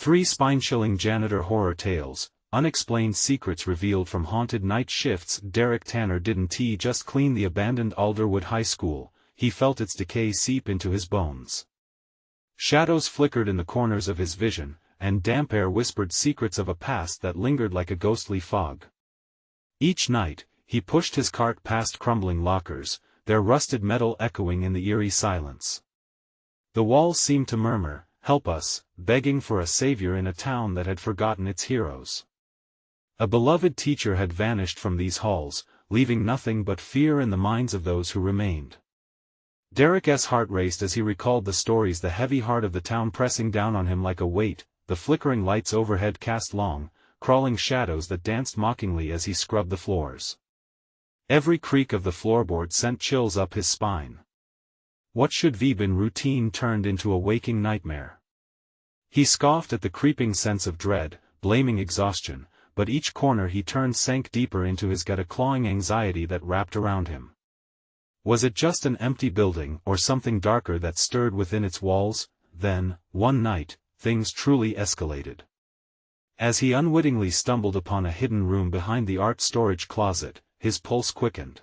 3 spine-chilling janitor horror tales, unexplained secrets revealed from haunted night shifts. Derek Tanner didn't just clean the abandoned Alderwood High School, he felt its decay seep into his bones. Shadows flickered in the corners of his vision, and damp air whispered secrets of a past that lingered like a ghostly fog. Each night, he pushed his cart past crumbling lockers, their rusted metal echoing in the eerie silence. The walls seemed to murmur, "Help us," begging for a savior in a town that had forgotten its heroes. A beloved teacher had vanished from these halls, leaving nothing but fear in the minds of those who remained. Derek's heart raced as he recalled the stories, the heavy heart of the town pressing down on him like a weight, the flickering lights overhead cast long, crawling shadows that danced mockingly as he scrubbed the floors. Every creak of the floorboard sent chills up his spine. What should have been routine turned into a waking nightmare. He scoffed at the creeping sense of dread, blaming exhaustion, but each corner he turned sank deeper into his gut, a clawing anxiety that wrapped around him. Was it just an empty building or something darker that stirred within its walls? Then, one night, things truly escalated. As he unwittingly stumbled upon a hidden room behind the art storage closet, his pulse quickened.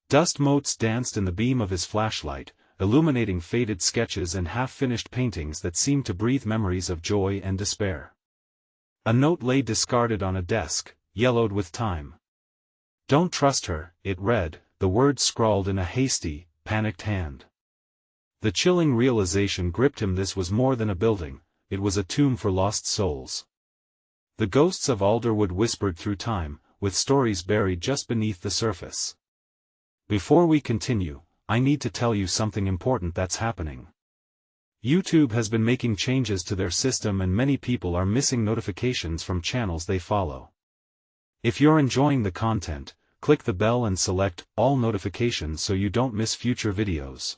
Dust motes danced in the beam of his flashlight, illuminating faded sketches and half-finished paintings that seemed to breathe memories of joy and despair. A note lay discarded on a desk, yellowed with time. "Don't trust her," it read, the words scrawled in a hasty, panicked hand. The chilling realization gripped him: this was more than a building, it was a tomb for lost souls. The ghosts of Alderwood whispered through time, with stories buried just beneath the surface. Before we continue, I need to tell you something important that's happening. YouTube has been making changes to their system and many people are missing notifications from channels they follow. If you're enjoying the content, click the bell and select all notifications so you don't miss future videos.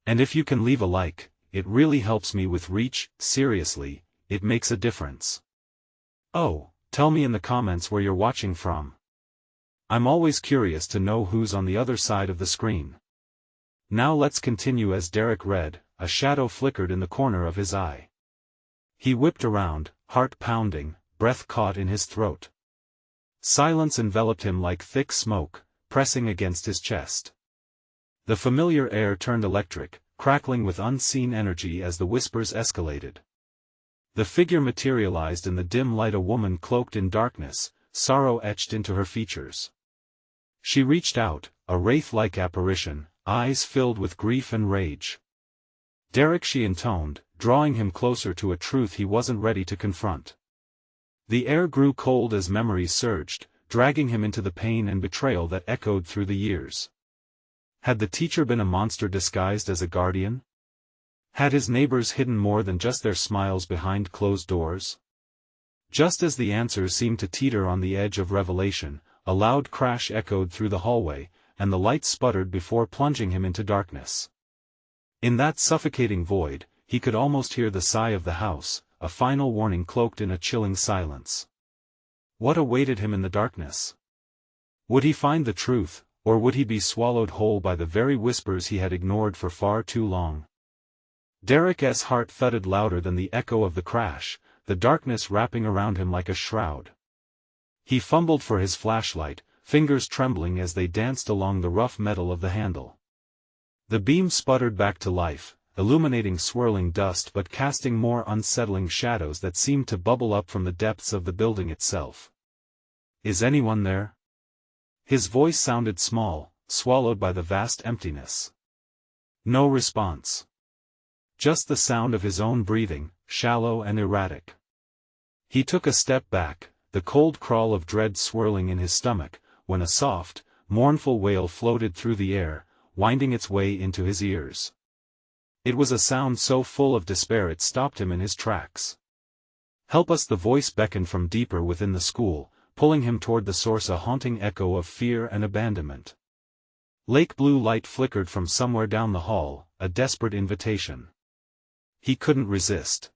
And if you can leave a like, it really helps me with reach. Seriously, it makes a difference. Oh, tell me in the comments where you're watching from. I'm always curious to know who's on the other side of the screen. Now let's continue. As Derek read, a shadow flickered in the corner of his eye. He whipped around, heart pounding, breath caught in his throat. Silence enveloped him like thick smoke, pressing against his chest. The familiar air turned electric, crackling with unseen energy as the whispers escalated. The figure materialized in the dim light, a woman cloaked in darkness, sorrow etched into her features. She reached out, a wraith-like apparition, eyes filled with grief and rage. "Derek," she intoned, drawing him closer to a truth he wasn't ready to confront. The air grew cold as memories surged, dragging him into the pain and betrayal that echoed through the years. Had the teacher been a monster disguised as a guardian? Had his neighbors hidden more than just their smiles behind closed doors? Just as the answers seemed to teeter on the edge of revelation, a loud crash echoed through the hallway, and the lights sputtered before plunging him into darkness. In that suffocating void, he could almost hear the sigh of the house, a final warning cloaked in a chilling silence. What awaited him in the darkness? Would he find the truth, or would he be swallowed whole by the very whispers he had ignored for far too long? Derek's heart thudded louder than the echo of the crash, the darkness wrapping around him like a shroud. He fumbled for his flashlight, fingers trembling as they danced along the rough metal of the handle. The beam sputtered back to life, illuminating swirling dust but casting more unsettling shadows that seemed to bubble up from the depths of the building itself. "Is anyone there?" His voice sounded small, swallowed by the vast emptiness. No response. Just the sound of his own breathing, shallow and erratic. He took a step back, the cold crawl of dread swirling in his stomach, when a soft, mournful wail floated through the air, winding its way into his ears. It was a sound so full of despair it stopped him in his tracks. "Help us!" the voice beckoned from deeper within the school, pulling him toward the source, a haunting echo of fear and abandonment. Lake blue light flickered from somewhere down the hall, a desperate invitation. He couldn't resist.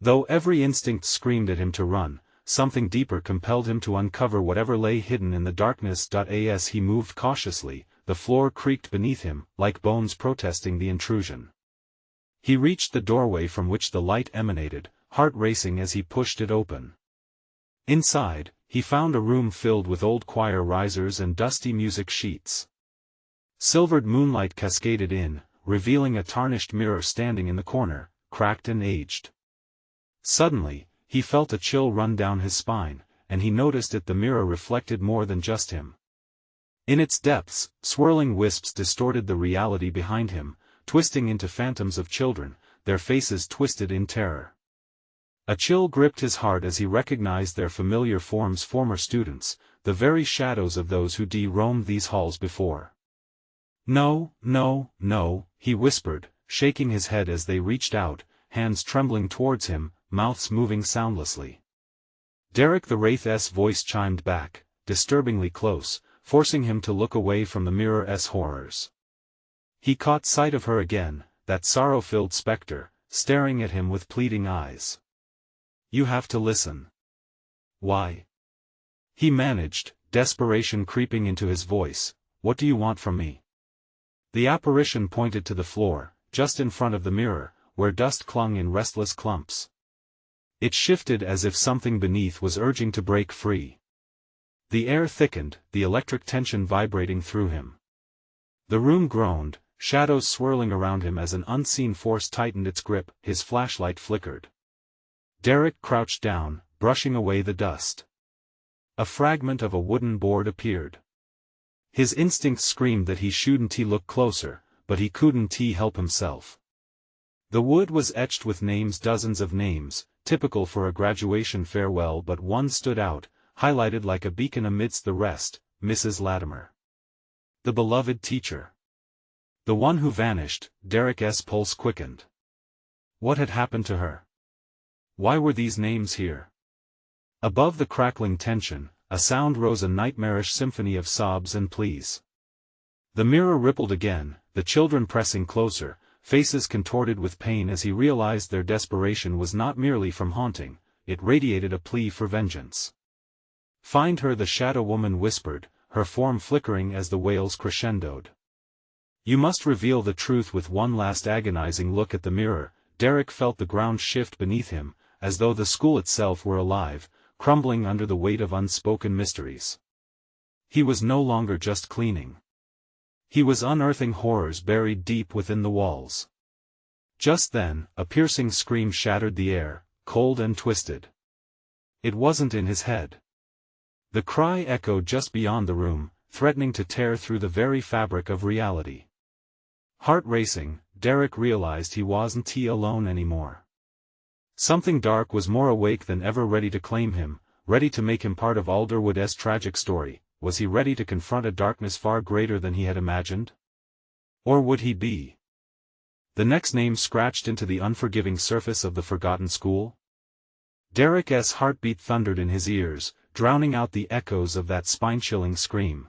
Though every instinct screamed at him to run, something deeper compelled him to uncover whatever lay hidden in the darkness. As he moved cautiously, the floor creaked beneath him, like bones protesting the intrusion. He reached the doorway from which the light emanated, heart racing as he pushed it open. Inside, he found a room filled with old choir risers and dusty music sheets. Silvered moonlight cascaded in, revealing a tarnished mirror standing in the corner, cracked and aged. Suddenly, he felt a chill run down his spine, and he noticed that the mirror reflected more than just him. In its depths, swirling wisps distorted the reality behind him, twisting into phantoms of children, their faces twisted in terror. A chill gripped his heart as he recognized their familiar forms, former students, the very shadows of those who roamed these halls before. "No, no, no," he whispered, shaking his head as they reached out, hands trembling towards him, mouths moving soundlessly. Derek the Wraith's voice chimed back, disturbingly close, forcing him to look away from the mirror's horrors. He caught sight of her again, that sorrow-filled specter, staring at him with pleading eyes. "You have to listen." "Why?" he managed, desperation creeping into his voice. "What do you want from me?" The apparition pointed to the floor, just in front of the mirror, where dust clung in restless clumps. It shifted as if something beneath was urging to break free. The air thickened, the electric tension vibrating through him. The room groaned, shadows swirling around him as an unseen force tightened its grip. His flashlight flickered. Derek crouched down, brushing away the dust. A fragment of a wooden board appeared. His instincts screamed that he shouldn't look closer, but he couldn't help himself. The wood was etched with names, dozens of names, typical for a graduation farewell, but one stood out, highlighted like a beacon amidst the rest: Mrs. Latimer. The beloved teacher. The one who vanished. Derek's pulse quickened. What had happened to her? Why were these names here? Above the crackling tension, a sound rose, a nightmarish symphony of sobs and pleas. The mirror rippled again, the children pressing closer, faces contorted with pain as he realized their desperation was not merely from haunting, it radiated a plea for vengeance. "Find her," the shadow woman whispered, her form flickering as the wails crescendoed. "You must reveal the truth." With one last agonizing look at the mirror, Derek felt the ground shift beneath him, as though the school itself were alive, crumbling under the weight of unspoken mysteries. He was no longer just cleaning. He was unearthing horrors buried deep within the walls. Just then, a piercing scream shattered the air, cold and twisted. It wasn't in his head. The cry echoed just beyond the room, threatening to tear through the very fabric of reality. Heart racing, Derek realized he wasn't alone anymore. Something dark was more awake than ever, ready to claim him, ready to make him part of Alderwood's tragic story. Was he ready to confront a darkness far greater than he had imagined? Or would he be the next name scratched into the unforgiving surface of the forgotten school? Derek's heartbeat thundered in his ears, drowning out the echoes of that spine-chilling scream.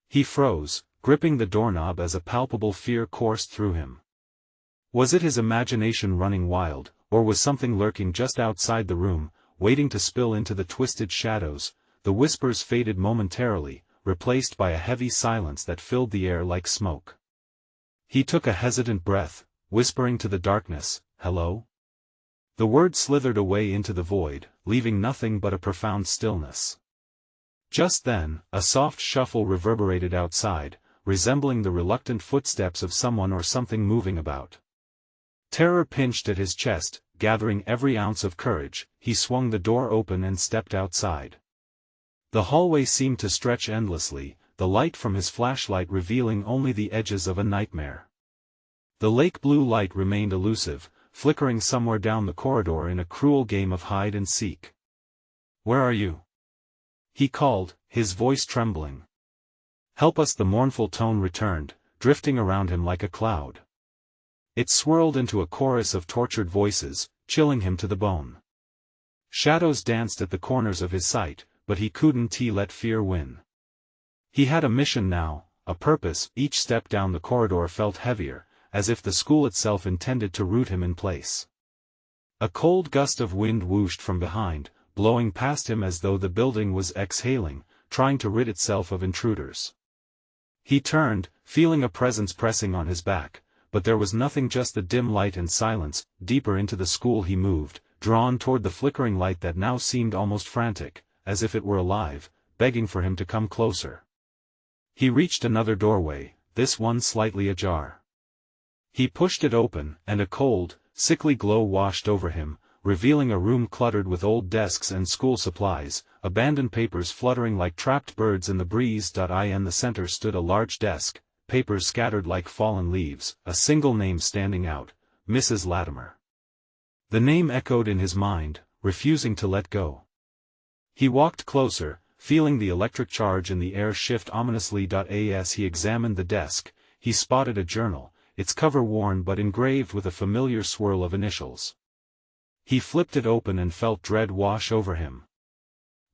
He froze, gripping the doorknob as a palpable fear coursed through him. Was it his imagination running wild, or was something lurking just outside the room, waiting to spill into the twisted shadows? The whispers faded momentarily, replaced by a heavy silence that filled the air like smoke. He took a hesitant breath, whispering to the darkness, "Hello?" The word slithered away into the void, leaving nothing but a profound stillness. Just then, a soft shuffle reverberated outside, resembling the reluctant footsteps of someone or something moving about. Terror pinched at his chest, gathering every ounce of courage. He swung the door open and stepped outside. The hallway seemed to stretch endlessly, the light from his flashlight revealing only the edges of a nightmare. The lake blue light remained elusive, flickering somewhere down the corridor in a cruel game of hide and seek. "Where are you?" he called, his voice trembling. "Help us!" the mournful tone returned, drifting around him like a cloud. It swirled into a chorus of tortured voices, chilling him to the bone. Shadows danced at the corners of his sight, but he couldn't let fear win. He had a mission now, a purpose. Each step down the corridor felt heavier, as if the school itself intended to root him in place. A cold gust of wind whooshed from behind, blowing past him as though the building was exhaling, trying to rid itself of intruders. He turned, feeling a presence pressing on his back, but there was nothing, just the dim light and silence. Deeper into the school he moved, drawn toward the flickering light that now seemed almost frantic, as if it were alive, begging for him to come closer. He reached another doorway, this one slightly ajar. He pushed it open, and a cold, sickly glow washed over him, revealing a room cluttered with old desks and school supplies, abandoned papers fluttering like trapped birds in the breeze. In the center stood a large desk, papers scattered like fallen leaves, a single name standing out, Mrs. Latimer. The name echoed in his mind, refusing to let go. He walked closer, feeling the electric charge in the air shift ominously. As he examined the desk, he spotted a journal, its cover worn but engraved with a familiar swirl of initials. He flipped it open and felt dread wash over him.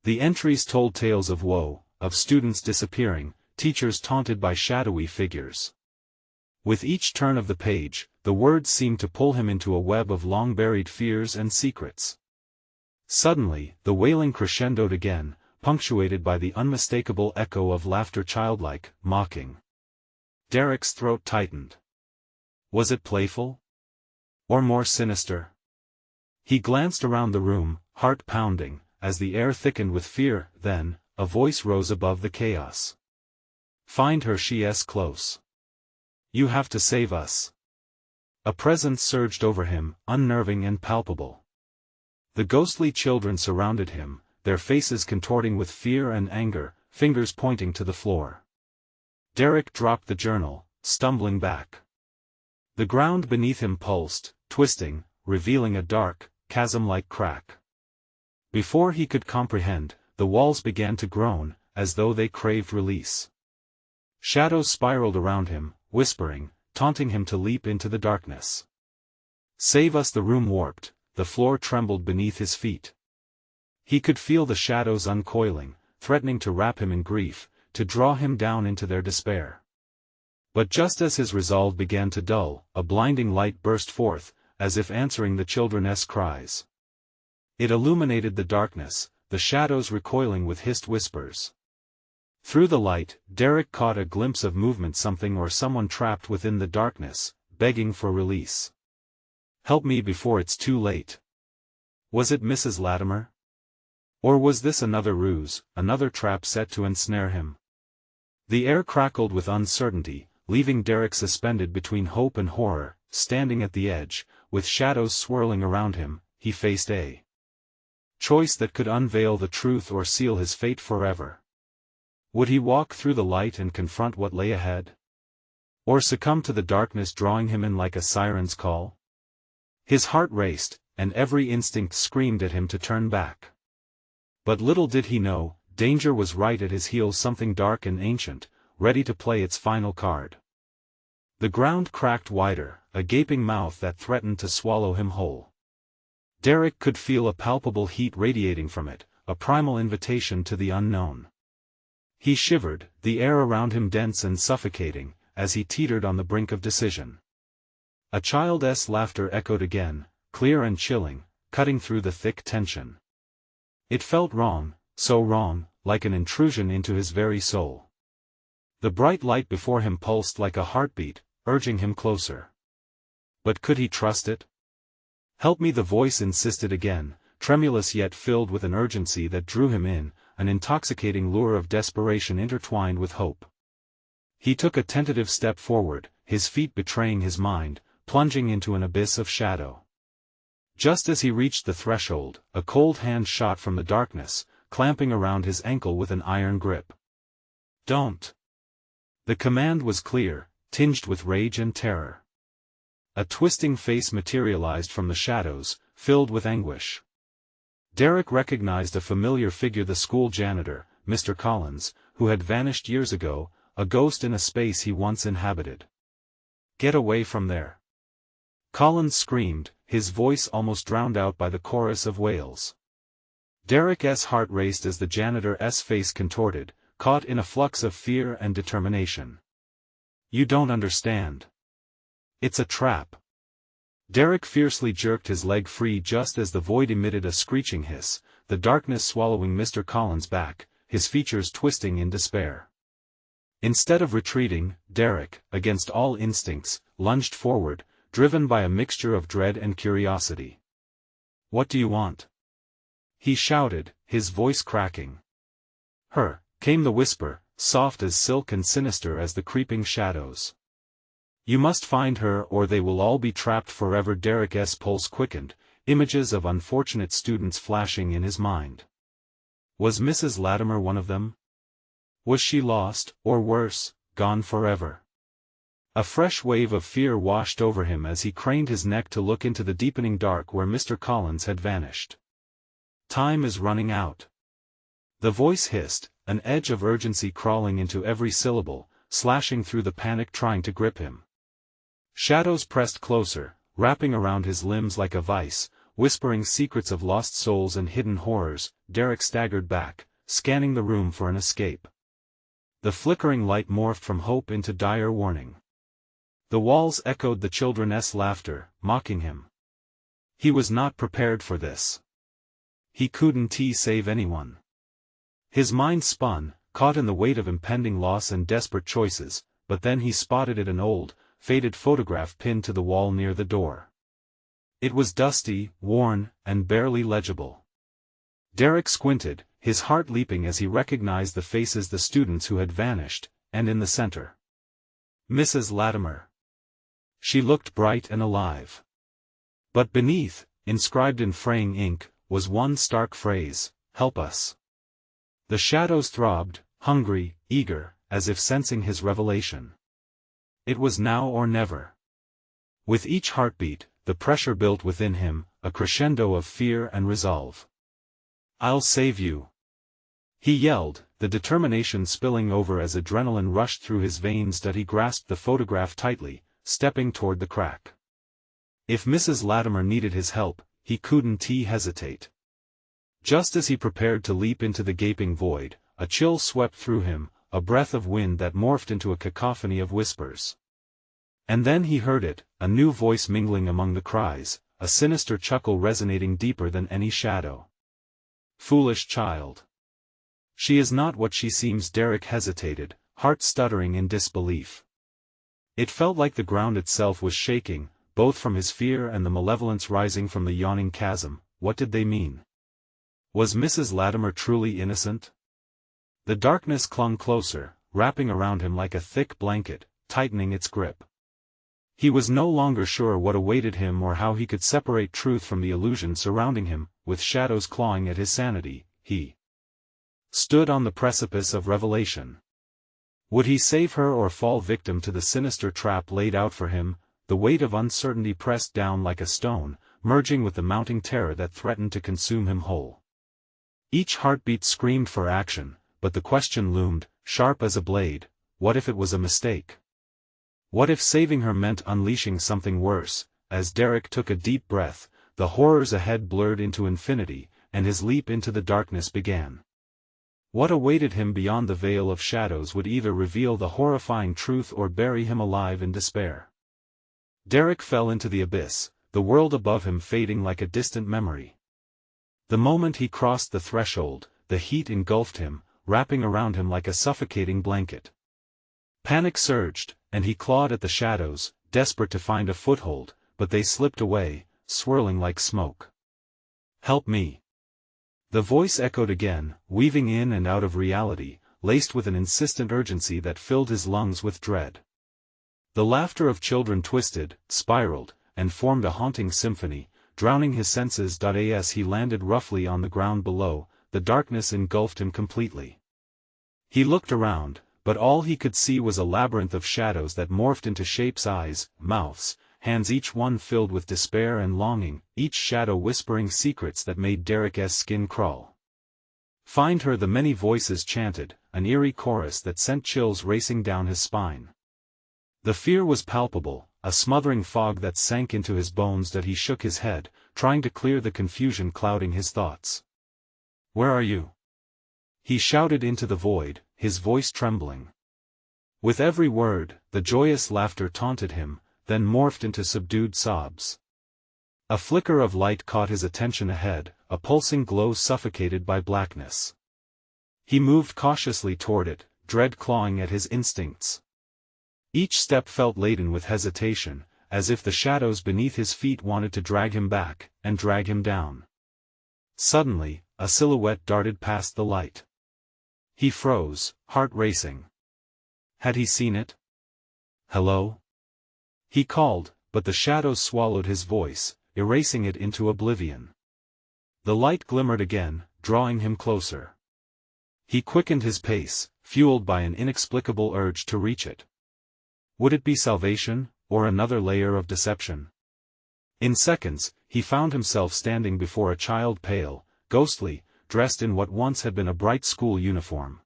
The entries told tales of woe, of students disappearing, teachers taunted by shadowy figures. With each turn of the page, the words seemed to pull him into a web of long-buried fears and secrets. Suddenly, the wailing crescendoed again, punctuated by the unmistakable echo of laughter, childlike, mocking. Derek's throat tightened. Was it playful? Or more sinister? He glanced around the room, heart pounding, as the air thickened with fear. Then, a voice rose above the chaos. Find her, she's close. You have to save us. A presence surged over him, unnerving and palpable. The ghostly children surrounded him, their faces contorting with fear and anger, fingers pointing to the floor. Derek dropped the journal, stumbling back. The ground beneath him pulsed, twisting, revealing a dark, chasm-like crack. Before he could comprehend, the walls began to groan, as though they craved release. Shadows spiraled around him, whispering, taunting him to leap into the darkness. Save us! The room warped, the floor trembled beneath his feet. He could feel the shadows uncoiling, threatening to wrap him in grief, to draw him down into their despair. But just as his resolve began to dull, a blinding light burst forth, as if answering the children's cries. It illuminated the darkness, the shadows recoiling with hissed whispers. Through the light, Derek caught a glimpse of movement, something or someone trapped within the darkness, begging for release. Help me before it's too late. Was it Mrs. Latimer? Or was this another ruse, another trap set to ensnare him? The air crackled with uncertainty, leaving Derek suspended between hope and horror. Standing at the edge, with shadows swirling around him, he faced a choice that could unveil the truth or seal his fate forever. Would he walk through the light and confront what lay ahead? Or succumb to the darkness drawing him in like a siren's call? His heart raced, and every instinct screamed at him to turn back. But little did he know, danger was right at his heels, something dark and ancient, ready to play its final card. The ground cracked wider, a gaping mouth that threatened to swallow him whole. Derek could feel a palpable heat radiating from it, a primal invitation to the unknown. He shivered, the air around him dense and suffocating, as he teetered on the brink of decision. A child's laughter echoed again, clear and chilling, cutting through the thick tension. It felt wrong, so wrong, like an intrusion into his very soul. The bright light before him pulsed like a heartbeat, urging him closer. But could he trust it? Help me, the voice insisted again, tremulous yet filled with an urgency that drew him in, an intoxicating lure of desperation intertwined with hope. He took a tentative step forward, his feet betraying his mind, plunging into an abyss of shadow. Just as he reached the threshold, a cold hand shot from the darkness, clamping around his ankle with an iron grip. Don't! The command was clear, tinged with rage and terror. A twisting face materialized from the shadows, filled with anguish. Derek recognized a familiar figure, the school janitor, Mr. Collins, who had vanished years ago, a ghost in a space he once inhabited. Get away from there! Collins screamed, his voice almost drowned out by the chorus of wails. Derek's heart raced as the janitor's face contorted, caught in a flux of fear and determination. You don't understand. It's a trap. Derek fiercely jerked his leg free just as the void emitted a screeching hiss, the darkness swallowing Mr. Collins back, his features twisting in despair. Instead of retreating, Derek, against all instincts, lunged forward, driven by a mixture of dread and curiosity. What do you want? He shouted, his voice cracking. Her, came the whisper, soft as silk and sinister as the creeping shadows. You must find her or they will all be trapped forever. Derek's pulse quickened, images of unfortunate students flashing in his mind. Was Mrs. Latimer one of them? Was she lost, or worse, gone forever? A fresh wave of fear washed over him as he craned his neck to look into the deepening dark where Mr. Collins had vanished. Time is running out. The voice hissed, an edge of urgency crawling into every syllable, slashing through the panic trying to grip him. Shadows pressed closer, wrapping around his limbs like a vice, whispering secrets of lost souls and hidden horrors. Derek staggered back, scanning the room for an escape. The flickering light morphed from hope into dire warning. The walls echoed the children's laughter, mocking him. He was not prepared for this. He couldn't save anyone. His mind spun, caught in the weight of impending loss and desperate choices, but then he spotted an old, faded photograph pinned to the wall near the door. It was dusty, worn, and barely legible. Derek squinted, his heart leaping as he recognized the faces the students who had vanished, and in the center, Mrs. Latimer. She looked bright and alive. But beneath, inscribed in fraying ink, was one stark phrase, "Help us." The shadows throbbed, hungry, eager, as if sensing his revelation. It was now or never. With each heartbeat, the pressure built within him, a crescendo of fear and resolve. "I'll save you," he yelled, the determination spilling over as adrenaline rushed through his veins. That he grasped the photograph tightly, stepping toward the crack. If Mrs. Latimer needed his help, he couldn't hesitate. Just as he prepared to leap into the gaping void, a chill swept through him, a breath of wind that morphed into a cacophony of whispers. And then he heard it, a new voice mingling among the cries, a sinister chuckle resonating deeper than any shadow. "Foolish child. She is not what she seems." Derek hesitated, heart stuttering in disbelief. It felt like the ground itself was shaking, both from his fear and the malevolence rising from the yawning chasm. What did they mean? Was Mrs. Latimer truly innocent? The darkness clung closer, wrapping around him like a thick blanket, tightening its grip. He was no longer sure what awaited him or how he could separate truth from the illusion surrounding him. With shadows clawing at his sanity, he stood on the precipice of revelation. Would he save her or fall victim to the sinister trap laid out for him? The weight of uncertainty pressed down like a stone, merging with the mounting terror that threatened to consume him whole. Each heartbeat screamed for action, but the question loomed, sharp as a blade: what if it was a mistake? What if saving her meant unleashing something worse? As Derek took a deep breath, the horrors ahead blurred into infinity, and his leap into the darkness began. What awaited him beyond the veil of shadows would either reveal the horrifying truth or bury him alive in despair. Derek fell into the abyss, the world above him fading like a distant memory. The moment he crossed the threshold, the heat engulfed him, wrapping around him like a suffocating blanket. Panic surged, and he clawed at the shadows, desperate to find a foothold, but they slipped away, swirling like smoke. "Help me." The voice echoed again, weaving in and out of reality, laced with an insistent urgency that filled his lungs with dread. The laughter of children twisted, spiraled, and formed a haunting symphony, drowning his senses. As he landed roughly on the ground below, the darkness engulfed him completely. He looked around, but all he could see was a labyrinth of shadows that morphed into shapes: eyes, mouths, hands, each one filled with despair and longing, each shadow whispering secrets that made Derek's skin crawl. "Find her," the many voices chanted, an eerie chorus that sent chills racing down his spine. The fear was palpable, a smothering fog that sank into his bones. That he shook his head, trying to clear the confusion clouding his thoughts. "Where are you?" he shouted into the void, his voice trembling. With every word, the joyous laughter taunted him, then morphed into subdued sobs. A flicker of light caught his attention ahead, a pulsing glow suffocated by blackness. He moved cautiously toward it, dread clawing at his instincts. Each step felt laden with hesitation, as if the shadows beneath his feet wanted to drag him back, and drag him down. Suddenly, a silhouette darted past the light. He froze, heart racing. Had he seen it? "Hello?" he called, but the shadows swallowed his voice, erasing it into oblivion. The light glimmered again, drawing him closer. He quickened his pace, fueled by an inexplicable urge to reach it. Would it be salvation, or another layer of deception? In seconds, he found himself standing before a child pale, ghostly, dressed in what once had been a bright school uniform.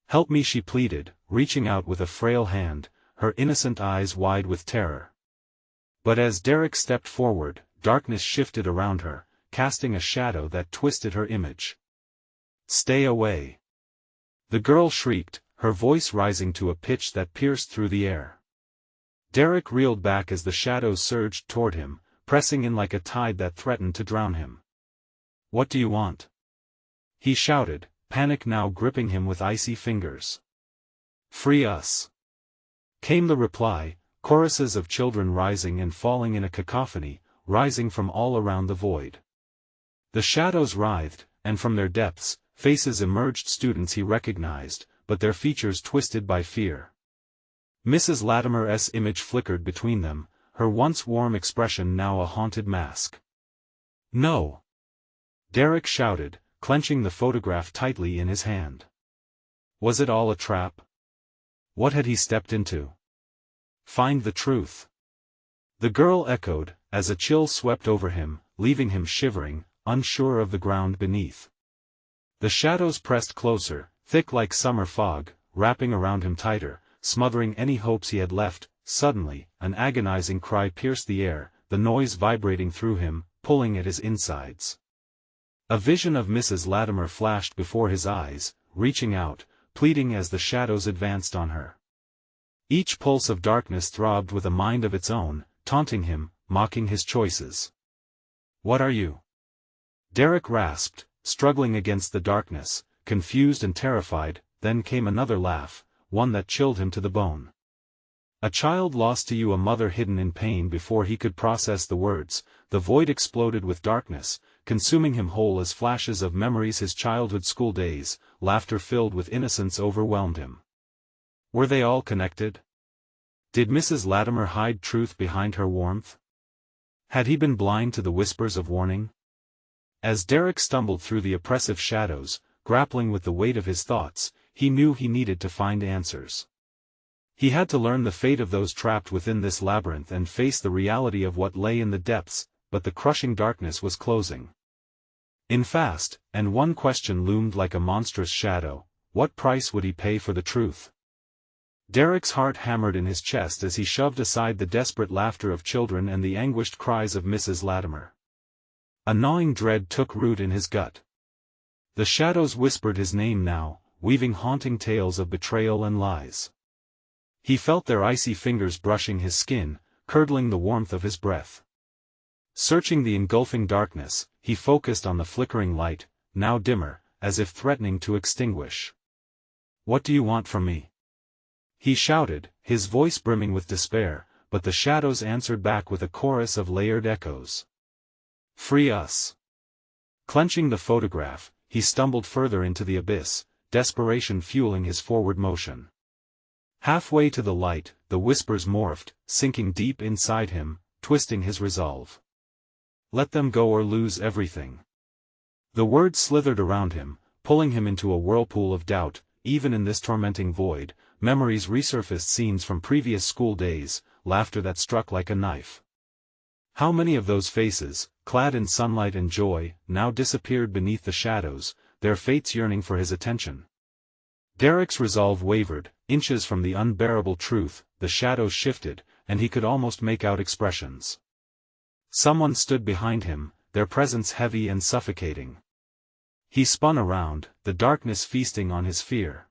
"Help me," she pleaded, reaching out with a frail hand, her innocent eyes wide with terror. But as Derek stepped forward, darkness shifted around her, casting a shadow that twisted her image. "Stay away!" the girl shrieked, her voice rising to a pitch that pierced through the air. Derek reeled back as the shadows surged toward him, pressing in like a tide that threatened to drown him. "What do you want?" he shouted, panic now gripping him with icy fingers. "Free us!" came the reply, choruses of children rising and falling in a cacophony, rising from all around the void. The shadows writhed, and from their depths, faces emerged, students he recognized, but their features twisted by fear. Mrs. Latimer's image flickered between them, her once warm expression now a haunted mask. "No!" Derek shouted, clenching the photograph tightly in his hand. Was it all a trap? What had he stepped into? "Find the truth!" the girl echoed, as a chill swept over him, leaving him shivering, unsure of the ground beneath. The shadows pressed closer, thick like summer fog, wrapping around him tighter, smothering any hopes he had left. Suddenly, an agonizing cry pierced the air, the noise vibrating through him, pulling at his insides. A vision of Mrs. Latimer flashed before his eyes, reaching out, pleading as the shadows advanced on her. Each pulse of darkness throbbed with a mind of its own, taunting him, mocking his choices. "What are you?" Derek rasped, struggling against the darkness, confused and terrified. Then came another laugh, one that chilled him to the bone. "A child lost to you, a mother hidden in pain." Before he could process the words, the void exploded with darkness, consuming him whole as flashes of memories. His childhood school days, laughter filled with innocence overwhelmed him. Were they all connected? Did Mrs. Latimer hide truth behind her warmth? Had he been blind to the whispers of warning? As Derek stumbled through the oppressive shadows, grappling with the weight of his thoughts, he knew he needed to find answers. He had to learn the fate of those trapped within this labyrinth and face the reality of what lay in the depths, but the crushing darkness was closing in fast, and one question loomed like a monstrous shadow: what price would he pay for the truth? Derek's heart hammered in his chest as he shoved aside the desperate laughter of children and the anguished cries of Mrs. Latimer. A gnawing dread took root in his gut. The shadows whispered his name now, weaving haunting tales of betrayal and lies. He felt their icy fingers brushing his skin, curdling the warmth of his breath. Searching the engulfing darkness, he focused on the flickering light, now dimmer, as if threatening to extinguish. "What do you want from me?" he shouted, his voice brimming with despair, but the shadows answered back with a chorus of layered echoes. "Free us!" Clenching the photograph, he stumbled further into the abyss, desperation fueling his forward motion. Halfway to the light, the whispers morphed, sinking deep inside him, twisting his resolve. "Let them go or lose everything." The words slithered around him, pulling him into a whirlpool of doubt. Even in this tormenting void, memories resurfaced, scenes from previous school days, laughter that struck like a knife. How many of those faces, clad in sunlight and joy, now disappeared beneath the shadows, their fates yearning for his attention? Derek's resolve wavered, inches from the unbearable truth. The shadows shifted, and he could almost make out expressions. Someone stood behind him, their presence heavy and suffocating. He spun around, the darkness feasting on his fear.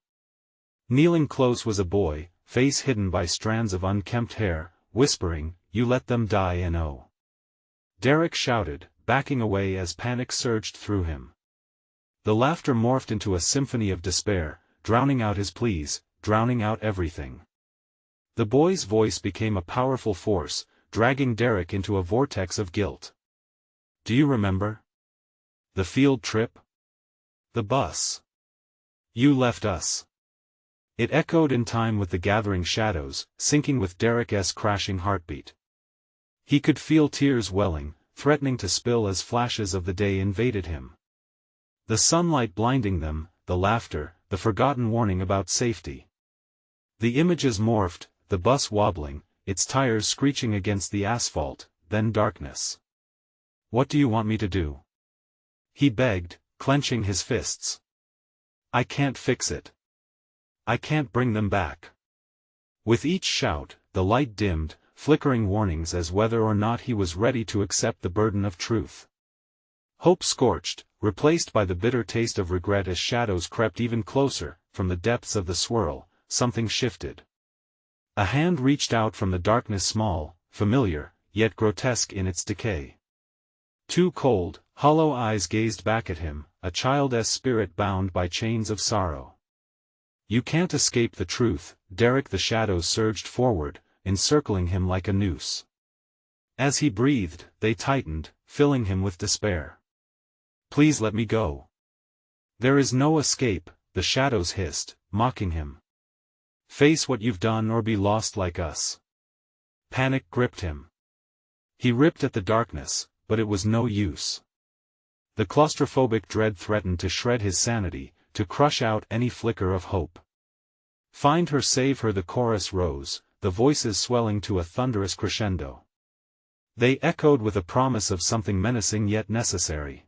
Kneeling close was a boy, face hidden by strands of unkempt hair, whispering, "You let them die and oh." Derek shouted, backing away as panic surged through him. The laughter morphed into a symphony of despair, drowning out his pleas, drowning out everything. The boy's voice became a powerful force, dragging Derek into a vortex of guilt. Do you remember? The field trip? The bus. You left us. It echoed in time with the gathering shadows, syncing with Derek's crashing heartbeat. He could feel tears welling, threatening to spill as flashes of the day invaded him. The sunlight blinding them, the laughter, the forgotten warning about safety. The images morphed, the bus wobbling, its tires screeching against the asphalt, then darkness. What do you want me to do? He begged, clenching his fists. I can't fix it. I can't bring them back. With each shout, the light dimmed, flickering warnings as whether or not he was ready to accept the burden of truth. Hope scorched, replaced by the bitter taste of regret as shadows crept even closer. From the depths of the swirl, something shifted. A hand reached out from the darkness, small, familiar, yet grotesque in its decay. Two cold, hollow eyes gazed back at him, a child's spirit bound by chains of sorrow. You can't escape the truth, Derek. The shadows surged forward, encircling him like a noose. As he breathed, they tightened, filling him with despair. Please let me go. There is no escape, the shadows hissed, mocking him. Face what you've done or be lost like us. Panic gripped him. He ripped at the darkness, but it was no use. The claustrophobic dread threatened to shred his sanity, to crush out any flicker of hope. Find her, save her, the chorus rose, the voices swelling to a thunderous crescendo. They echoed with a promise of something menacing yet necessary.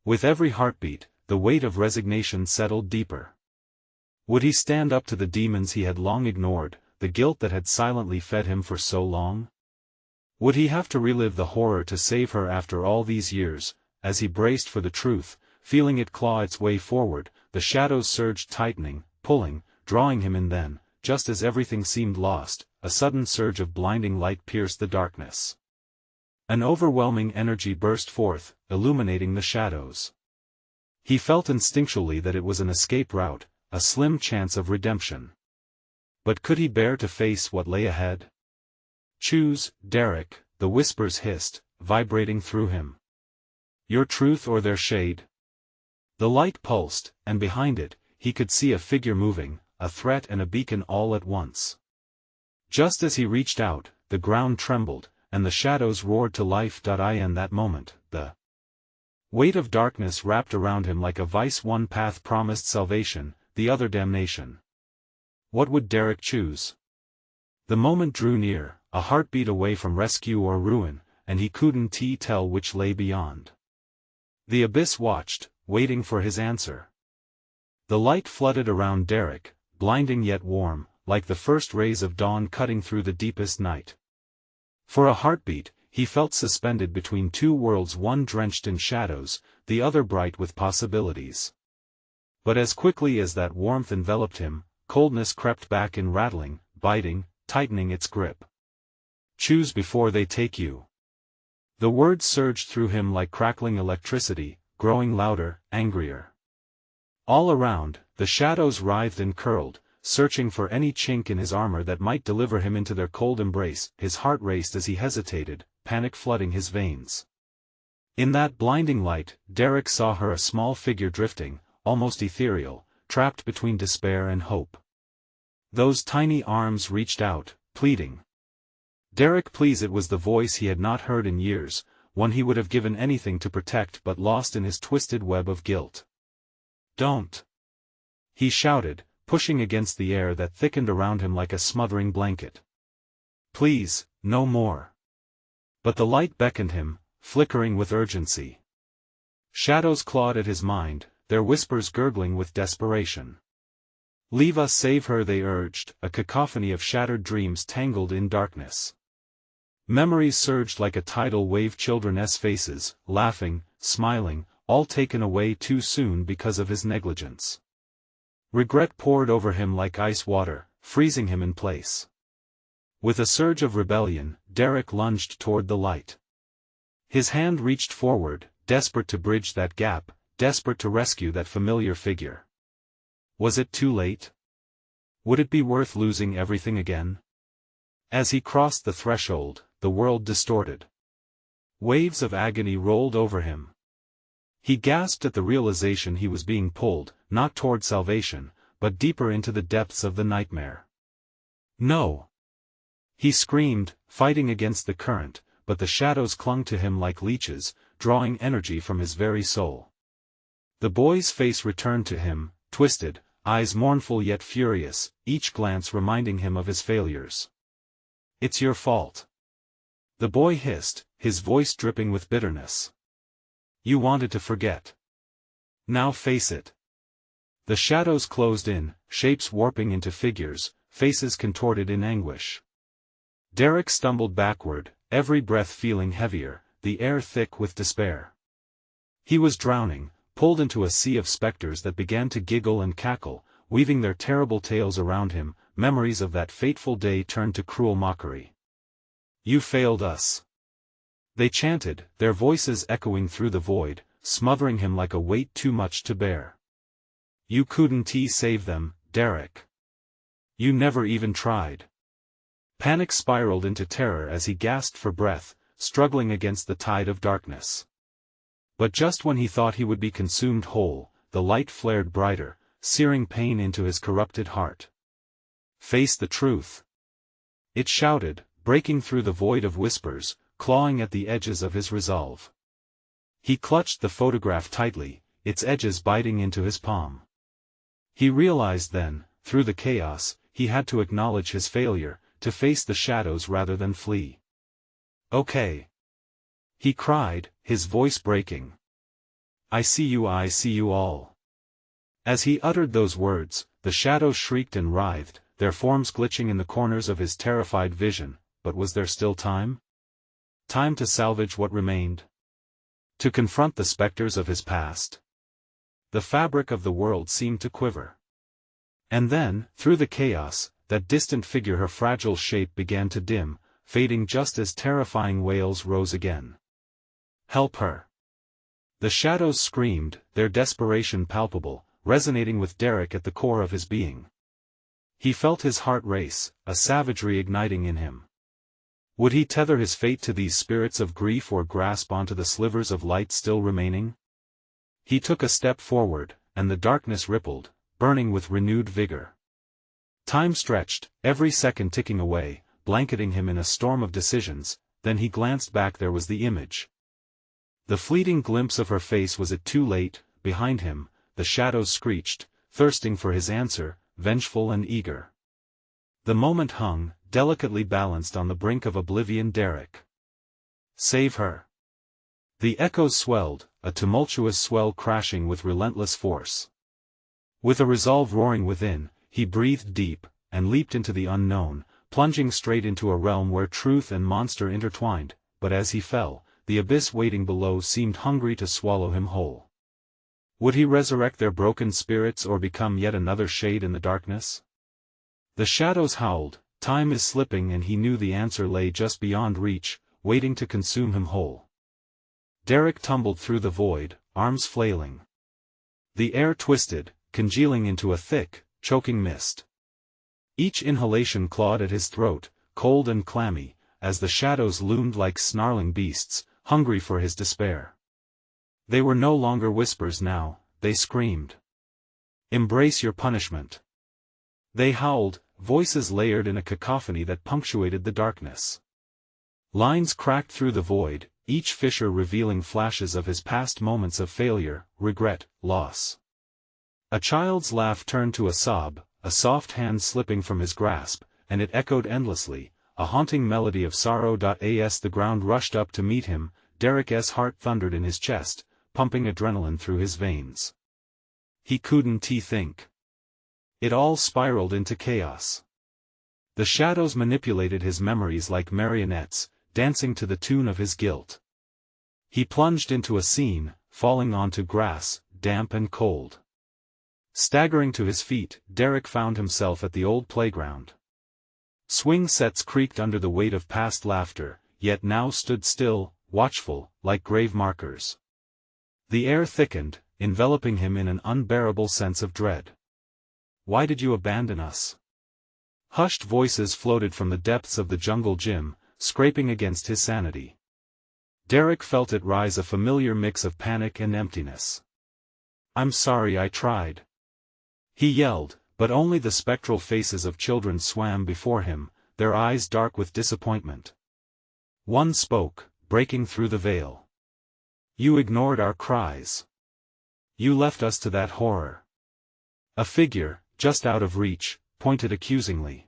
With every heartbeat, the weight of resignation settled deeper. Would he stand up to the demons he had long ignored, the guilt that had silently fed him for so long? Would he have to relive the horror to save her after all these years? As he braced for the truth, feeling it claw its way forward, the shadows surged, tightening, pulling, drawing him in. Then, just as everything seemed lost, a sudden surge of blinding light pierced the darkness. An overwhelming energy burst forth, illuminating the shadows. He felt instinctually that it was an escape route, a slim chance of redemption. But could he bear to face what lay ahead? Choose, Derek, the whispers hissed, vibrating through him. Your truth or their shade? The light pulsed, and behind it, he could see a figure moving, a threat and a beacon all at once. Just as he reached out, the ground trembled, and the shadows roared to life. In that moment, the weight of darkness wrapped around him like a vice. One path promised salvation, the other damnation. What would Derek choose? The moment drew near, a heartbeat away from rescue or ruin, and he couldn't tell which lay beyond. The abyss watched, waiting for his answer. The light flooded around Derek, blinding yet warm, like the first rays of dawn cutting through the deepest night. For a heartbeat, he felt suspended between two worlds, one drenched in shadows, the other bright with possibilities. But as quickly as that warmth enveloped him, coldness crept back in, rattling, biting, tightening its grip. Choose before they take you. The words surged through him like crackling electricity, growing louder, angrier. All around, the shadows writhed and curled, searching for any chink in his armor that might deliver him into their cold embrace. His heart raced as he hesitated, panic flooding his veins. In that blinding light, Derek saw her, a small figure drifting, almost ethereal, trapped between despair and hope. Those tiny arms reached out, pleading. Derek, please! It was the voice he had not heard in years, one he would have given anything to protect, but lost in his twisted web of guilt. Don't! He shouted, pushing against the air that thickened around him like a smothering blanket. Please, no more. But the light beckoned him, flickering with urgency. Shadows clawed at his mind, their whispers gurgling with desperation. Leave us, save her, they urged, a cacophony of shattered dreams tangled in darkness. Memories surged like a tidal wave, children's faces, laughing, smiling, all taken away too soon because of his negligence. Regret poured over him like ice water, freezing him in place. With a surge of rebellion, Derek lunged toward the light. His hand reached forward, desperate to bridge that gap, desperate to rescue that familiar figure. Was it too late? Would it be worth losing everything again? As he crossed the threshold, the world distorted. Waves of agony rolled over him. He gasped at the realization he was being pulled, not toward salvation, but deeper into the depths of the nightmare. No! He screamed, fighting against the current, but the shadows clung to him like leeches, drawing energy from his very soul. The boy's face returned to him, twisted, eyes mournful yet furious, each glance reminding him of his failures. "It's your fault," the boy hissed, his voice dripping with bitterness. "You wanted to forget. Now face it." The shadows closed in, shapes warping into figures, faces contorted in anguish. Derek stumbled backward, every breath feeling heavier, the air thick with despair. He was drowning, pulled into a sea of specters that began to giggle and cackle, weaving their terrible tales around him. Memories of that fateful day turned to cruel mockery. "You failed us," they chanted, their voices echoing through the void, smothering him like a weight too much to bear. "You couldn't save them, Derek. You never even tried." Panic spiraled into terror as he gasped for breath, struggling against the tide of darkness. But just when he thought he would be consumed whole, the light flared brighter, searing pain into his corrupted heart. "Face the truth," it shouted, breaking through the void of whispers, clawing at the edges of his resolve. He clutched the photograph tightly, its edges biting into his palm. He realized then, through the chaos, he had to acknowledge his failure, to face the shadows rather than flee. "Okay," he cried, his voice breaking. I see you all." As he uttered those words, the shadows shrieked and writhed, their forms glitching in the corners of his terrified vision. But was there still time? Time to salvage what remained? To confront the specters of his past? The fabric of the world seemed to quiver. And then, through the chaos, that distant figure, her fragile shape began to dim, fading just as terrifying wails rose again. "Help her!" The shadows screamed, their desperation palpable, resonating with Derek at the core of his being. He felt his heart race, a savagery igniting in him. Would he tether his fate to these spirits of grief or grasp onto the slivers of light still remaining? He took a step forward, and the darkness rippled, burning with renewed vigor. Time stretched, every second ticking away, blanketing him in a storm of decisions. Then he glanced back. There was the image. The fleeting glimpse of her face. Was it too late? Behind him, the shadows screeched, thirsting for his answer, vengeful and eager. The moment hung, delicately balanced on the brink of oblivion. Derek. Save her. The echoes swelled, a tumultuous swell crashing with relentless force. With a resolve roaring within, he breathed deep, and leaped into the unknown, plunging straight into a realm where truth and monster intertwined. But as he fell, the abyss waiting below seemed hungry to swallow him whole. Would he resurrect their broken spirits or become yet another shade in the darkness? The shadows howled, time is slipping, and he knew the answer lay just beyond reach, waiting to consume him whole. Derek tumbled through the void, arms flailing. The air twisted, congealing into a thick, choking mist. Each inhalation clawed at his throat, cold and clammy, as the shadows loomed like snarling beasts, hungry for his despair. They were no longer whispers now, they screamed. "Embrace your punishment." They howled, voices layered in a cacophony that punctuated the darkness. Lines cracked through the void, each fissure revealing flashes of his past moments of failure, regret, loss. A child's laugh turned to a sob, a soft hand slipping from his grasp, and it echoed endlessly, a haunting melody of sorrow. As the ground rushed up to meet him, Derek's heart thundered in his chest, pumping adrenaline through his veins. He couldn't think. It all spiraled into chaos. The shadows manipulated his memories like marionettes, dancing to the tune of his guilt. He plunged into a scene, falling onto grass, damp and cold. Staggering to his feet, Derek found himself at the old playground. Swing sets creaked under the weight of past laughter, yet now stood still, watchful, like grave markers. The air thickened, enveloping him in an unbearable sense of dread. "Why did you abandon us?" Hushed voices floated from the depths of the jungle gym, scraping against his sanity. Derek felt it rise, a familiar mix of panic and emptiness. "I'm sorry I tried," he yelled, but only the spectral faces of children swam before him, their eyes dark with disappointment. One spoke, breaking through the veil. "You ignored our cries. You left us to that horror." A figure, just out of reach, pointed accusingly.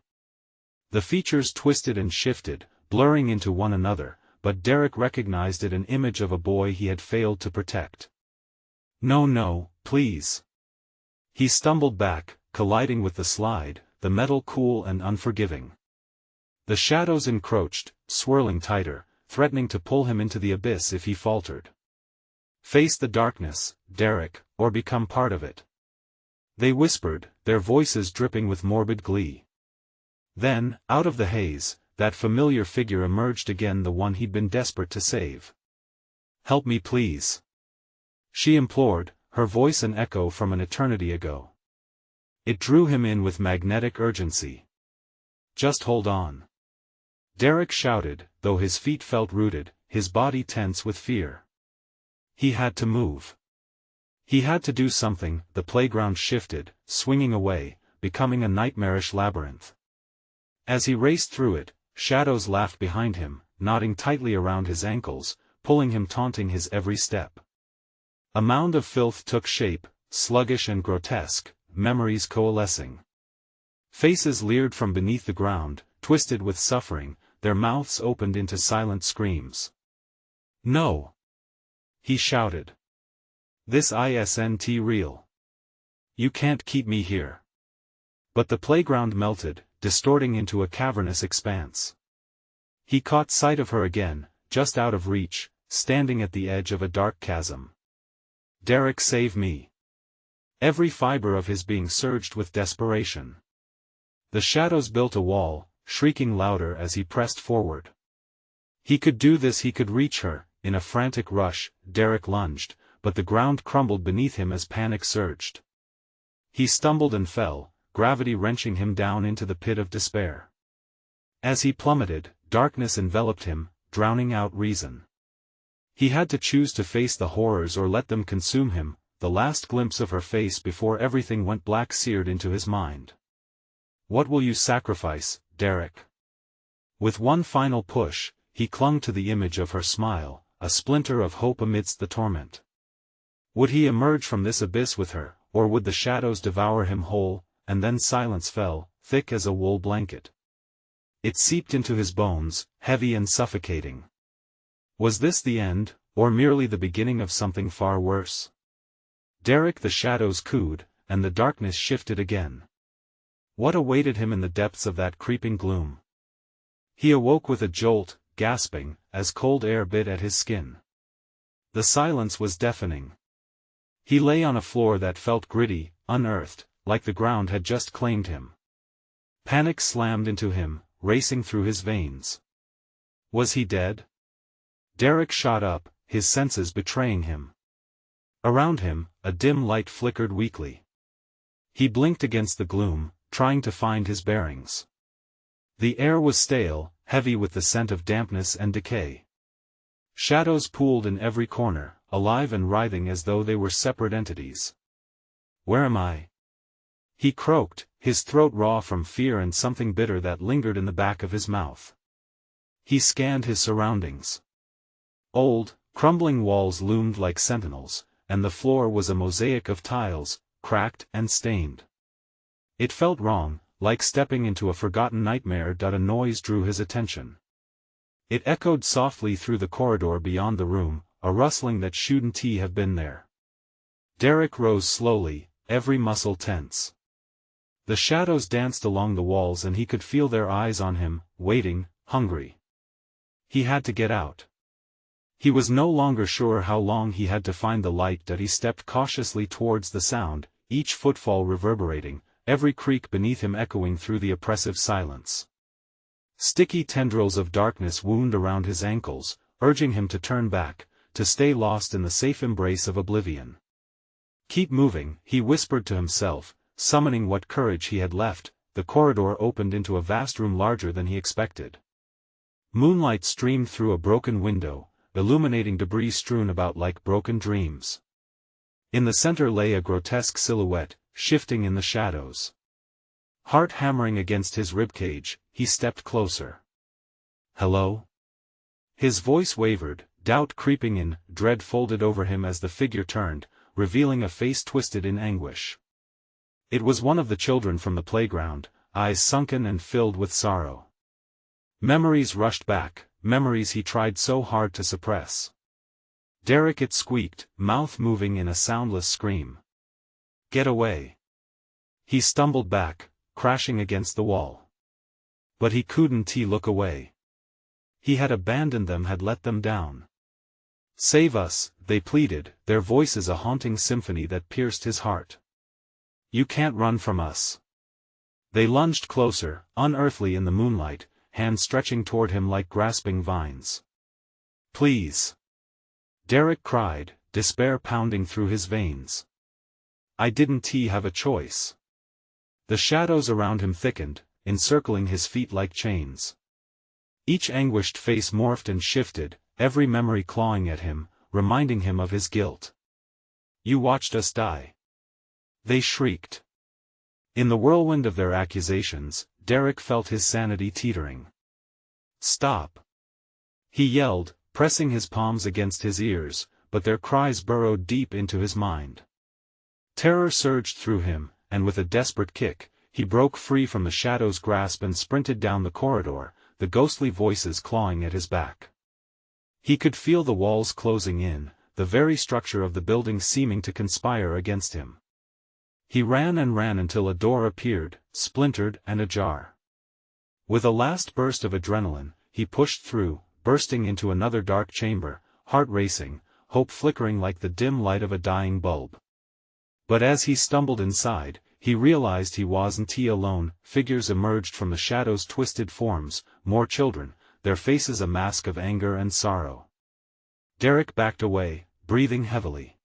The features twisted and shifted, blurring into one another, but Derek recognized it, an image of a boy he had failed to protect. "No, please." He stumbled back, colliding with the slide, the metal cool and unforgiving. The shadows encroached, swirling tighter, threatening to pull him into the abyss if he faltered. "Face the darkness, Derek, or become part of it," they whispered, their voices dripping with morbid glee. Then, out of the haze, that familiar figure emerged again, the one he'd been desperate to save. "Help me please," she implored, her voice an echo from an eternity ago. It drew him in with magnetic urgency. "Just hold on," Derek shouted, though his feet felt rooted, his body tense with fear. He had to move. He had to do something. The playground shifted, swinging away, becoming a nightmarish labyrinth. As he raced through it, shadows laughed behind him, knotting tightly around his ankles, pulling him, taunting his every step. A mound of filth took shape, sluggish and grotesque, memories coalescing. Faces leered from beneath the ground, twisted with suffering, their mouths opened into silent screams. "No!" he shouted. "This isn't real. You can't keep me here." But the playground melted, distorting into a cavernous expanse. He caught sight of her again, just out of reach, standing at the edge of a dark chasm. "Derek, save me." Every fiber of his being surged with desperation. The shadows built a wall, shrieking louder as he pressed forward. He could do this, he could reach her. In a frantic rush, Derek lunged, but the ground crumbled beneath him as panic surged. He stumbled and fell, gravity wrenching him down into the pit of despair. As he plummeted, darkness enveloped him, drowning out reason. He had to choose to face the horrors or let them consume him, the last glimpse of her face before everything went black seared into his mind. "What will you sacrifice, Derek?" With one final push, he clung to the image of her smile, a splinter of hope amidst the torment. Would he emerge from this abyss with her, or would the shadows devour him whole? And then silence fell, thick as a wool blanket. It seeped into his bones, heavy and suffocating. Was this the end, or merely the beginning of something far worse? Derek, the shadows cooed, and the darkness shifted again. What awaited him in the depths of that creeping gloom? He awoke with a jolt, gasping, as cold air bit at his skin. The silence was deafening. He lay on a floor that felt gritty, unearthed, like the ground had just claimed him. Panic slammed into him, racing through his veins. Was he dead? Derek shot up, his senses betraying him. Around him, a dim light flickered weakly. He blinked against the gloom, trying to find his bearings. The air was stale, heavy with the scent of dampness and decay. Shadows pooled in every corner, alive and writhing as though they were separate entities. "Where am I?" he croaked, his throat raw from fear and something bitter that lingered in the back of his mouth. He scanned his surroundings. Old, crumbling walls loomed like sentinels, and the floor was a mosaic of tiles, cracked and stained. It felt wrong, like stepping into a forgotten nightmare. A noise drew his attention. It echoed softly through the corridor beyond the room, a rustling that shouldn't have been there. Derek rose slowly, every muscle tense. The shadows danced along the walls and he could feel their eyes on him, waiting, hungry. He had to get out. He was no longer sure how long he had to find the light. He stepped cautiously towards the sound, each footfall reverberating, every creak beneath him echoing through the oppressive silence. Sticky tendrils of darkness wound around his ankles, urging him to turn back, to stay lost in the safe embrace of oblivion. "Keep moving," he whispered to himself, summoning what courage he had left. The corridor opened into a vast room larger than he expected. Moonlight streamed through a broken window, illuminating debris strewn about like broken dreams. In the center lay a grotesque silhouette, shifting in the shadows. Heart hammering against his ribcage, he stepped closer. "Hello?" His voice wavered, doubt creeping in, dread folded over him as the figure turned, revealing a face twisted in anguish. It was one of the children from the playground, eyes sunken and filled with sorrow. Memories rushed back, memories he tried so hard to suppress. "Derek," it squeaked, mouth moving in a soundless scream. "Get away." He stumbled back, crashing against the wall. But he couldn't look away. He had abandoned them, had let them down. "Save us," they pleaded, their voices a haunting symphony that pierced his heart. "You can't run from us." They lunged closer, unearthly in the moonlight, hands stretching toward him like grasping vines. "Please!" Derek cried, despair pounding through his veins. "I didn't have a choice." The shadows around him thickened, encircling his feet like chains. Each anguished face morphed and shifted, every memory clawing at him, reminding him of his guilt. "You watched us die," they shrieked. In the whirlwind of their accusations, Derek felt his sanity teetering. "Stop!" he yelled, pressing his palms against his ears, but their cries burrowed deep into his mind. Terror surged through him, and with a desperate kick, he broke free from the shadow's grasp and sprinted down the corridor, the ghostly voices clawing at his back. He could feel the walls closing in, the very structure of the building seeming to conspire against him. He ran and ran until a door appeared, splintered and ajar. With a last burst of adrenaline, he pushed through, bursting into another dark chamber, heart racing, hope flickering like the dim light of a dying bulb. But as he stumbled inside, he realized he wasn't alone. Figures emerged from the shadows, twisted forms, more children, their faces a mask of anger and sorrow. Derek backed away, breathing heavily.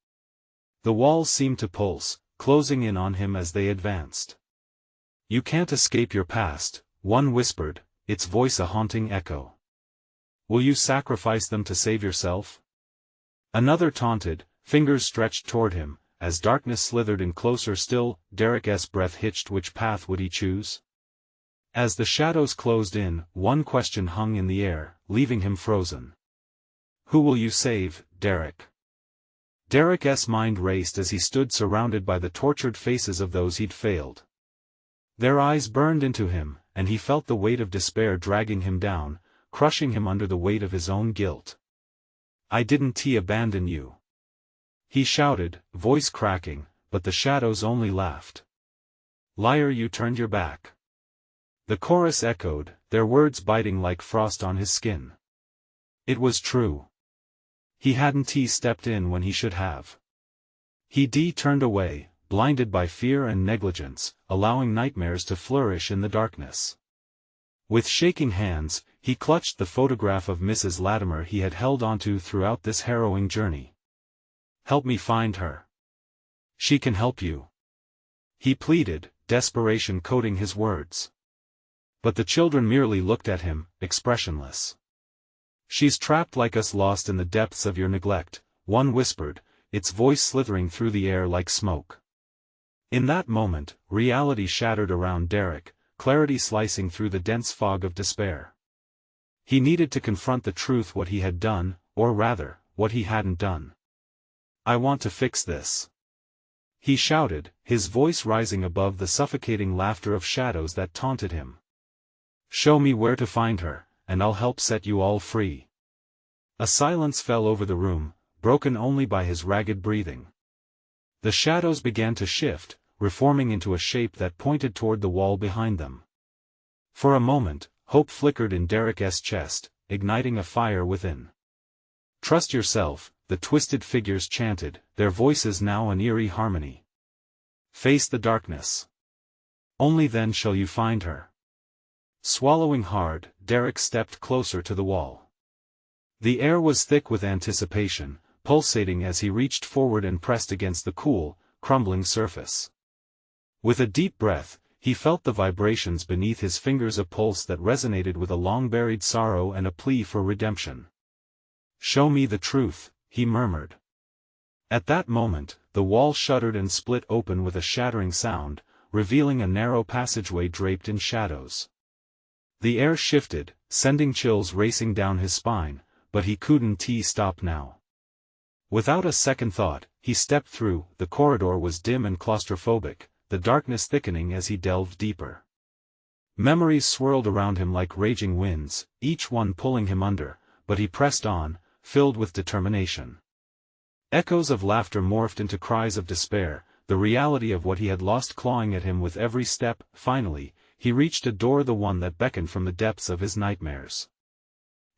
The walls seemed to pulse, closing in on him as they advanced. "You can't escape your past," one whispered, its voice a haunting echo. "Will you sacrifice them to save yourself?" Another taunted, fingers stretched toward him. As darkness slithered in closer still, Derek's breath hitched. Which path would he choose? As the shadows closed in, one question hung in the air, leaving him frozen. "Who will you save, Derek?" Derek's mind raced as he stood surrounded by the tortured faces of those he'd failed. Their eyes burned into him, and he felt the weight of despair dragging him down, crushing him under the weight of his own guilt. "I didn't abandon you," he shouted, voice cracking, but the shadows only laughed. "Liar, you turned your back." The chorus echoed, their words biting like frost on his skin. It was true. He hadn't stepped in when he should have. He turned away, blinded by fear and negligence, allowing nightmares to flourish in the darkness. With shaking hands, he clutched the photograph of Mrs. Latimer he had held onto throughout this harrowing journey. "Help me find her. She can help you," he pleaded, desperation coating his words. But the children merely looked at him, expressionless. "She's trapped like us, lost in the depths of your neglect," one whispered, its voice slithering through the air like smoke. In that moment, reality shattered around Derek, clarity slicing through the dense fog of despair. He needed to confront the truth, what he had done, or rather, what he hadn't done. "I want to fix this," he shouted, his voice rising above the suffocating laughter of shadows that taunted him. "Show me where to find her, and I'll help set you all free." A silence fell over the room, broken only by his ragged breathing. The shadows began to shift, reforming into a shape that pointed toward the wall behind them. For a moment, hope flickered in Derek's chest, igniting a fire within. "Trust yourself," the twisted figures chanted, their voices now an eerie harmony. "Face the darkness. Only then shall you find her." Swallowing hard, Derek stepped closer to the wall. The air was thick with anticipation, pulsating as he reached forward and pressed against the cool, crumbling surface. With a deep breath, he felt the vibrations beneath his fingers, a pulse that resonated with a long-buried sorrow and a plea for redemption. "Show me the truth," he murmured. At that moment, the wall shuddered and split open with a shattering sound, revealing a narrow passageway draped in shadows. The air shifted, sending chills racing down his spine, but he couldn't stop now. Without a second thought, he stepped through. The corridor was dim and claustrophobic, the darkness thickening as he delved deeper. Memories swirled around him like raging winds, each one pulling him under, but he pressed on, filled with determination. Echoes of laughter morphed into cries of despair, the reality of what he had lost clawing at him with every step. Finally, he reached a door, the one that beckoned from the depths of his nightmares.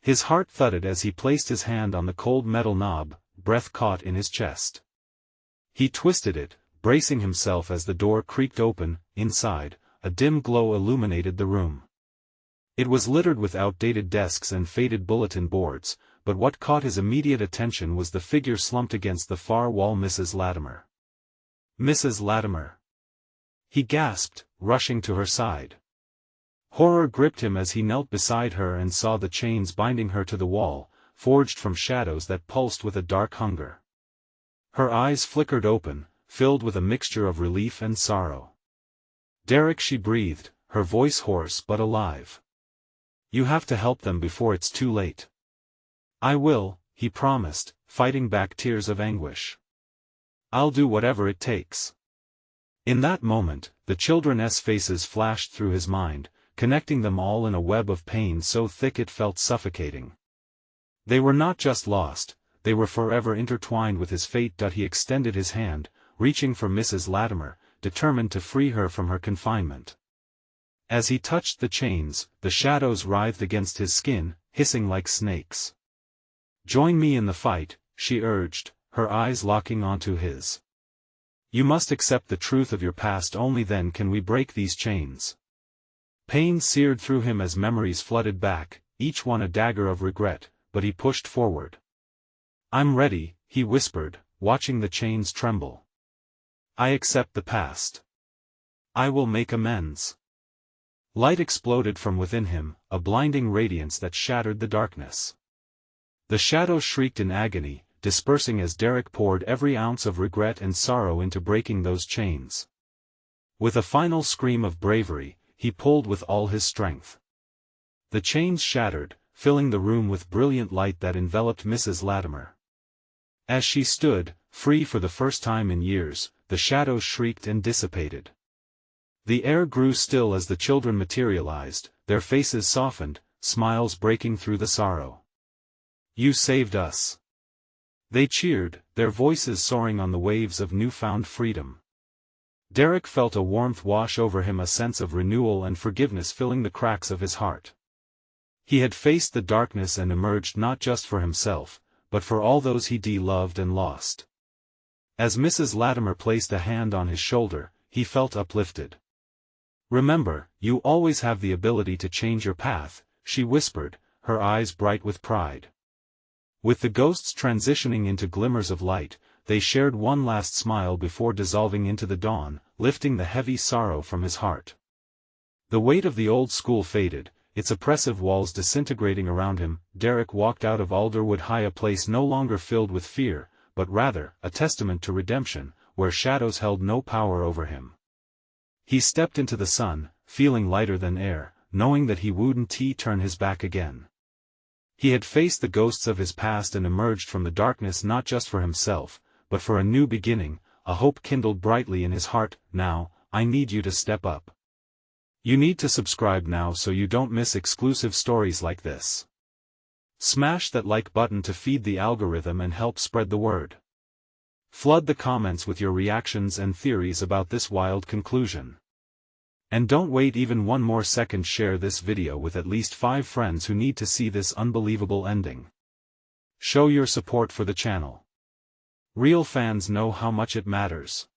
His heart thudded as he placed his hand on the cold metal knob, breath caught in his chest. He twisted it, bracing himself as the door creaked open. Inside, a dim glow illuminated the room. It was littered with outdated desks and faded bulletin boards, but what caught his immediate attention was the figure slumped against the far wall. Mrs. Latimer. Mrs. Latimer! He gasped, rushing to her side. Horror gripped him as he knelt beside her and saw the chains binding her to the wall, forged from shadows that pulsed with a dark hunger. Her eyes flickered open, filled with a mixture of relief and sorrow. "Derek," she breathed, her voice hoarse but alive. "You have to help them before it's too late." "I will," he promised, fighting back tears of anguish. "I'll do whatever it takes." In that moment, the children's faces flashed through his mind, connecting them all in a web of pain so thick it felt suffocating. They were not just lost, they were forever intertwined with his fate. He extended his hand, reaching for Mrs. Latimer, determined to free her from her confinement. As he touched the chains, the shadows writhed against his skin, hissing like snakes. "Join me in the fight," she urged, her eyes locking onto his. "You must accept the truth of your past, only then can we break these chains." Pain seared through him as memories flooded back, each one a dagger of regret, but he pushed forward. "I'm ready," he whispered, watching the chains tremble. "I accept the past. I will make amends." Light exploded from within him, a blinding radiance that shattered the darkness. The shadows shrieked in agony, dispersing as Derek poured every ounce of regret and sorrow into breaking those chains. With a final scream of bravery, he pulled with all his strength. The chains shattered, filling the room with brilliant light that enveloped Mrs. Latimer. As she stood, free for the first time in years, the shadows shrieked and dissipated. The air grew still as the children materialized, their faces softened, smiles breaking through the sorrow. "You saved us!" They cheered, their voices soaring on the waves of newfound freedom. Derek felt a warmth wash over him, a sense of renewal and forgiveness filling the cracks of his heart. He had faced the darkness and emerged not just for himself, but for all those he loved and lost. As Mrs. Latimer placed a hand on his shoulder, he felt uplifted. "Remember, you always have the ability to change your path," she whispered, her eyes bright with pride. With the ghosts transitioning into glimmers of light, they shared one last smile before dissolving into the dawn, lifting the heavy sorrow from his heart. The weight of the old school faded, its oppressive walls disintegrating around him. Derek walked out of Alderwood High, a place no longer filled with fear, but rather, a testament to redemption, where shadows held no power over him. He stepped into the sun, feeling lighter than air, knowing that he wouldn't turn his back again. He had faced the ghosts of his past and emerged from the darkness not just for himself, but for a new beginning. A hope kindled brightly in his heart. "Now, I need you to step up. You need to subscribe now so you don't miss exclusive stories like this. Smash that like button to feed the algorithm and help spread the word. Flood the comments with your reactions and theories about this wild conclusion. And don't wait even one more second, share this video with at least 5 friends who need to see this unbelievable ending. Show your support for the channel. Real fans know how much it matters.